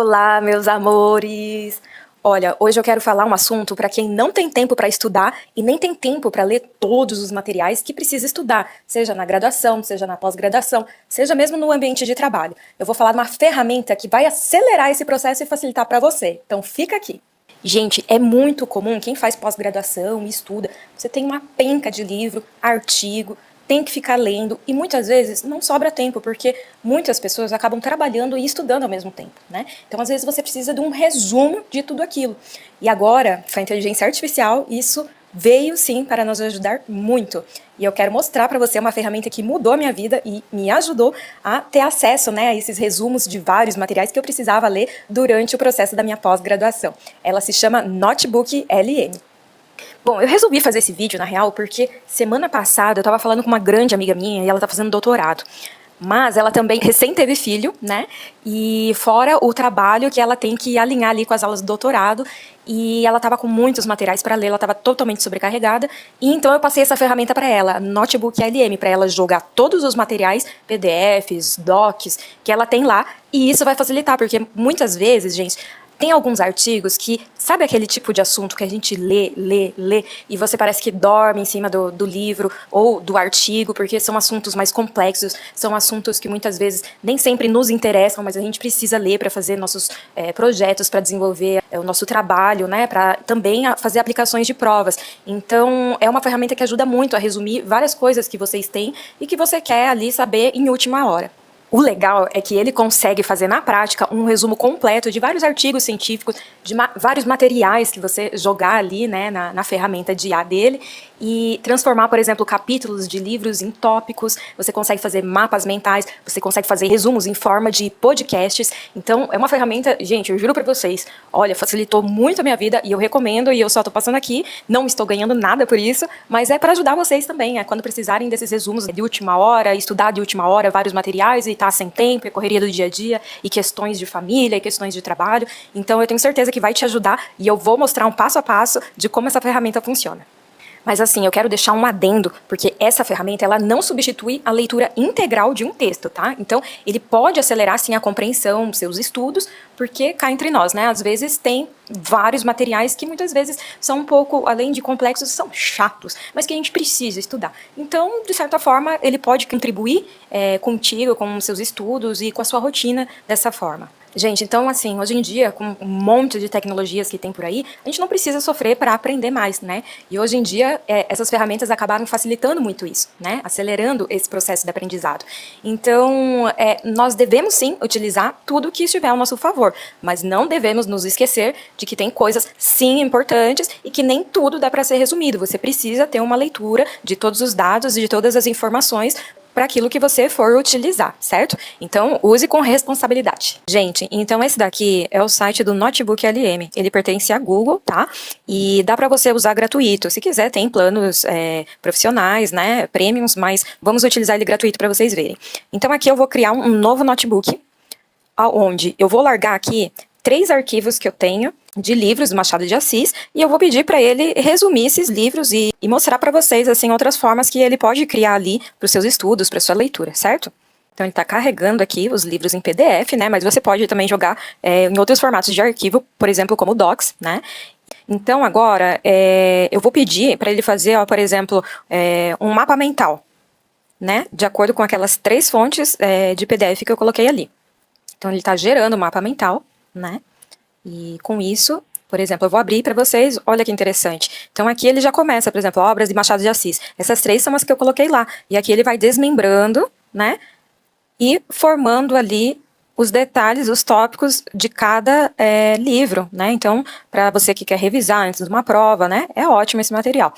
Olá, meus amores! Olha, hoje eu quero falar um assunto para quem não tem tempo para estudar e nem tem tempo para ler todos os materiais que precisa estudar, seja na graduação, seja na pós-graduação, seja mesmo no ambiente de trabalho. Eu vou falar de uma ferramenta que vai acelerar esse processo e facilitar para você. Então fica aqui. Gente, é muito comum quem faz pós-graduação e estuda, você tem uma penca de livro, artigo, tem que ficar lendo e muitas vezes não sobra tempo, porque muitas pessoas acabam trabalhando e estudando ao mesmo tempo, né? Então, às vezes, você precisa de um resumo de tudo aquilo. E agora, com a inteligência artificial, isso veio sim para nos ajudar muito. E eu quero mostrar para você uma ferramenta que mudou a minha vida e me ajudou a ter acesso, né, a esses resumos de vários materiais que eu precisava ler durante o processo da minha pós-graduação. Ela se chama Notebook LM. Bom, eu resolvi fazer esse vídeo, na real, porque semana passada eu tava falando com uma grande amiga minha e ela tá fazendo doutorado. Mas ela também recém teve filho, né? E fora o trabalho que ela tem que alinhar ali com as aulas do doutorado, e ela tava com muitos materiais para ler, ela tava totalmente sobrecarregada, e então eu passei essa ferramenta para ela, Notebook LM, para ela jogar todos os materiais, PDFs, docs, que ela tem lá, e isso vai facilitar, porque muitas vezes, gente, tem alguns artigos que, sabe aquele tipo de assunto que a gente lê, e você parece que dorme em cima do livro ou do artigo, porque são assuntos mais complexos, são assuntos que muitas vezes nem sempre nos interessam, mas a gente precisa ler para fazer nossos projetos, para desenvolver o nosso trabalho, né, para também fazer aplicações de provas. Então, é uma ferramenta que ajuda muito a resumir várias coisas que vocês têm e que você quer ali saber em última hora. O legal é que ele consegue fazer na prática um resumo completo de vários artigos científicos, de vários materiais que você jogar ali, né, na ferramenta de IA dele, e transformar, por exemplo, capítulos de livros em tópicos. Você consegue fazer mapas mentais, você consegue fazer resumos em forma de podcasts. Então é uma ferramenta, gente, eu juro pra vocês, olha, facilitou muito a minha vida e eu recomendo, e eu só tô passando aqui, não estou ganhando nada por isso, mas é para ajudar vocês também, quando precisarem desses resumos de última hora, estudar de última hora vários materiais e tá sem tempo, e correria do dia a dia, e questões de família, e questões de trabalho. Então eu tenho certeza que vai te ajudar e eu vou mostrar um passo a passo de como essa ferramenta funciona. Mas assim, eu quero deixar um adendo, porque essa ferramenta ela não substitui a leitura integral de um texto, tá? Então, ele pode acelerar sim a compreensão, seus estudos, porque cá entre nós, né? Às vezes tem vários materiais que muitas vezes são um pouco, além de complexos, são chatos, mas que a gente precisa estudar. Então, de certa forma, ele pode contribuir contigo, com os seus estudos e com a sua rotina dessa forma. Gente, então assim, hoje em dia, com um monte de tecnologias que tem por aí, a gente não precisa sofrer para aprender mais, né? E hoje em dia, essas ferramentas acabaram facilitando muito isso, né? Acelerando esse processo de aprendizado. Então, nós devemos sim utilizar tudo que estiver ao nosso favor, mas não devemos nos esquecer de que tem coisas sim importantes e que nem tudo dá para ser resumido. Você precisa ter uma leitura de todos os dados e de todas as informações para aquilo que você for utilizar, certo? Então, use com responsabilidade. Gente, então esse daqui é o site do Notebook LM. Ele pertence à Google, tá? E dá para você usar gratuito. Se quiser, tem planos profissionais, né? Premiums, mas vamos utilizar ele gratuito para vocês verem. Então, aqui eu vou criar um novo notebook, onde eu vou largar aqui 3 arquivos que eu tenho de livros do Machado de Assis, e eu vou pedir para ele resumir esses livros e mostrar para vocês assim outras formas que ele pode criar ali para os seus estudos, para sua leitura, certo? Então ele está carregando aqui os livros em PDF, né? Mas você pode também jogar em outros formatos de arquivo, por exemplo, como Docs, né? Então agora eu vou pedir para ele fazer, ó, por exemplo, um mapa mental, né? De acordo com aquelas 3 fontes de PDF que eu coloquei ali. Então ele está gerando o mapa mental, né? E com isso, por exemplo, eu vou abrir para vocês, olha que interessante. Então aqui ele já começa, por exemplo, obras de Machado de Assis. Essas 3 são as que eu coloquei lá. E aqui ele vai desmembrando, né? E formando ali os detalhes, os tópicos de cada livro, né? Então, para você que quer revisar antes de uma prova, né? É ótimo esse material.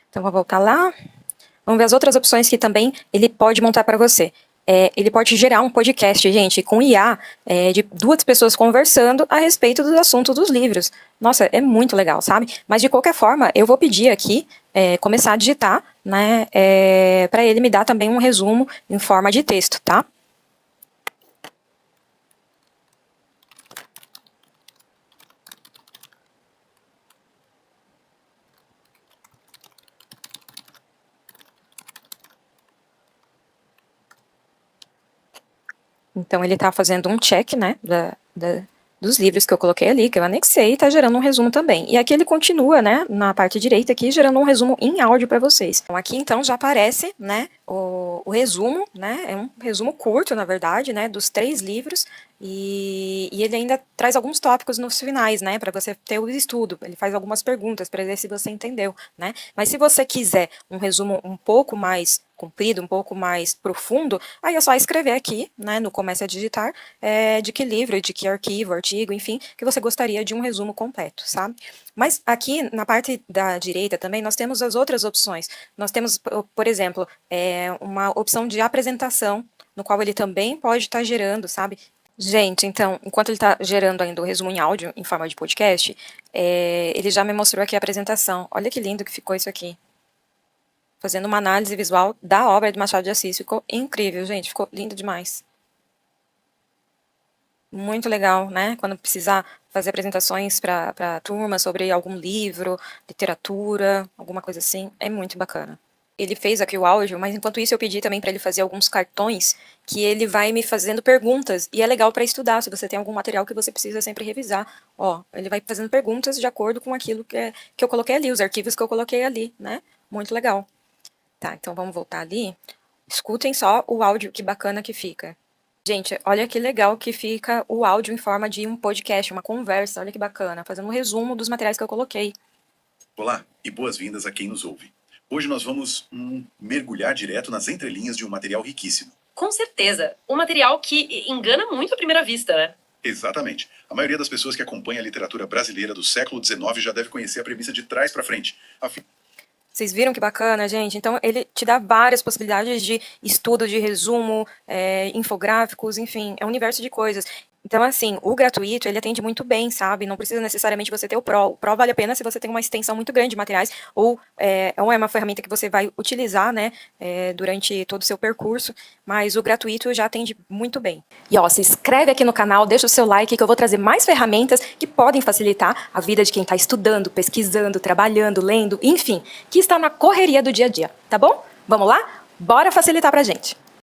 Então, vou voltar lá. Vamos ver as outras opções que também ele pode montar para você. Ele pode gerar um podcast, gente, com IA, de 2 pessoas conversando a respeito do assunto dos livros. Nossa, é muito legal, sabe? Mas de qualquer forma, eu vou pedir aqui, começar a digitar, né, para ele me dar também um resumo em forma de texto, tá? Então ele está fazendo um check, né, dos livros que eu coloquei ali, que eu anexei, e tá gerando um resumo também. E aqui ele continua, né, na parte direita aqui, gerando um resumo em áudio para vocês. Então, aqui então já aparece, né, o resumo, né, é um resumo curto, na verdade, né, dos 3 livros, e ele ainda traz alguns tópicos nos finais, né, para você ter o estudo. Ele faz algumas perguntas para ver se você entendeu, né. Mas se você quiser um resumo um pouco mais comprido, um pouco mais profundo, aí é só escrever aqui, né, no Comece a Digitar, de que livro, de que arquivo, artigo, enfim, que você gostaria de um resumo completo, sabe? Mas aqui na parte da direita também nós temos as outras opções. Nós temos, por exemplo, uma opção de apresentação, no qual ele também pode estar gerando, sabe? Gente, então, enquanto ele está gerando ainda o resumo em áudio, em forma de podcast, ele já me mostrou aqui a apresentação. Olha que lindo que ficou isso aqui. Fazendo uma análise visual da obra de Machado de Assis. Ficou incrível, gente. Ficou lindo demais. Muito legal, né? Quando precisar fazer apresentações para turma sobre algum livro, literatura, alguma coisa assim. É muito bacana. Ele fez aqui o áudio, mas enquanto isso eu pedi também para ele fazer alguns cartões que ele vai me fazendo perguntas. E é legal para estudar, se você tem algum material que você precisa sempre revisar. Ó, ele vai fazendo perguntas de acordo com aquilo que eu coloquei ali, os arquivos que eu coloquei ali, né? Muito legal. Tá, então vamos voltar ali. Escutem só o áudio, que bacana que fica. Gente, olha que legal que fica o áudio em forma de um podcast, uma conversa, olha que bacana, fazendo um resumo dos materiais que eu coloquei. Olá e boas-vindas a quem nos ouve. Hoje nós vamos mergulhar direto nas entrelinhas de um material riquíssimo. Com certeza, um material que engana muito à primeira vista, né? Exatamente. A maioria das pessoas que acompanha a literatura brasileira do século XIX já deve conhecer a premissa de trás para frente. Vocês viram que bacana, gente? Então, ele te dá várias possibilidades de estudo, de resumo, infográficos, enfim, é um universo de coisas. Então, assim, o gratuito, ele atende muito bem, sabe? Não precisa necessariamente você ter o Pro. O Pro vale a pena se você tem uma extensão muito grande de materiais, ou é uma ferramenta que você vai utilizar, né, durante todo o seu percurso, mas o gratuito já atende muito bem. E, ó, se inscreve aqui no canal, deixa o seu like, que eu vou trazer mais ferramentas que podem facilitar a vida de quem está estudando, pesquisando, trabalhando, lendo, enfim, que está na correria do dia a dia, tá bom? Vamos lá? Bora facilitar pra gente!